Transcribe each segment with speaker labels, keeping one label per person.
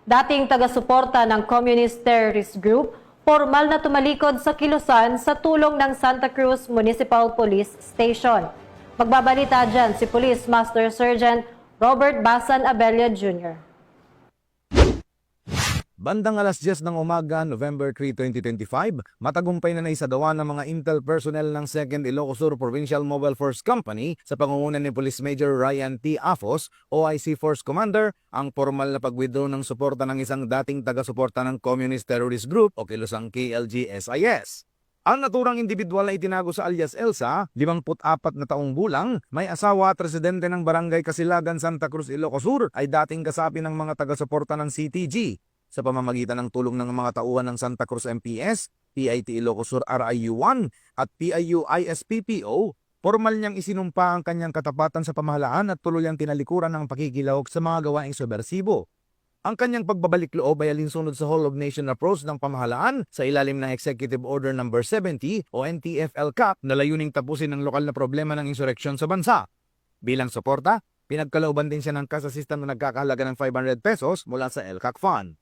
Speaker 1: Dating taga-suporta ng Communist Terrorist Group, formal na tumalikod sa kilusan sa tulong ng Santa Cruz Municipal Police Station. Magbabalita dyan si Police Master Sergeant Robert Basan Abella Jr.
Speaker 2: Bandang alas 10 ng umaga, November 3, 2025, matagumpay na naisagawa ng mga intel personnel ng 2nd Ilocos Sur Provincial Mobile Force Company sa pangunguna ni Police Major Ryan T. Afos, OIC Force Commander, ang formal na pag-withdraw ng suporta ng isang dating taga-suporta ng Communist Terrorist Group o kilusang KLG-SIS. Ang naturang individual na itinago sa alias Elsa, 54 na taong gulang, may asawa at residente ng Barangay Kasilagan, Santa Cruz, Ilocos Sur, ay dating kasapi ng mga taga-suporta ng CTG. Sa pamamagitan ng tulong ng mga tauhan ng Santa Cruz MPS, PIT Ilocos Sur RIU-1 at PIU ISPPO, formal niyang isinumpa ang kanyang katapatan sa pamahalaan at tuluyang tinalikuran ng pakikilahok sa mga gawaing subversibo. Ang kanyang pagbabalik loob ay alinsunod sa whole of nation approach ng pamahalaan sa ilalim ng Executive Order No. 70 o NTF-LCAC na layuning tapusin ang lokal na problema ng insureksyon sa bansa. Bilang suporta, pinagkalooban din siya ng cash assistance na nagkakahalaga ng 500 pesos mula sa LCAC Fund.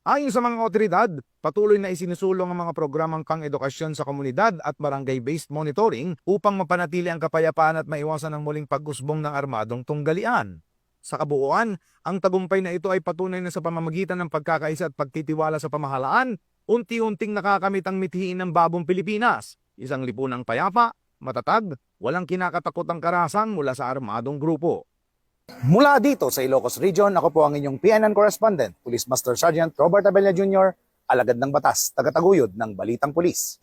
Speaker 2: Ayon sa mga otoridad, patuloy na isinusulong ang mga programang pang-edukasyon sa komunidad at barangay-based monitoring upang mapanatili ang kapayapaan at maiwasan ang muling pag-usbong ng armadong tunggalian. Sa kabuuan, ang tagumpay na ito ay patunay na sa pamamagitan ng pagkakaisa at pagtitiwala sa pamahalaan, unti-unting nakakamit ang mithiin ng Bagong Pilipinas, isang lipunang payapa, matatag, walang kinakatakotang karahasan mula sa armadong grupo. Mula dito sa Ilocos Region, ako po ang inyong PNN correspondent, Police Master Sergeant Robert Abella Jr., alagad ng batas, tagataguyod ng Balitang Pulis.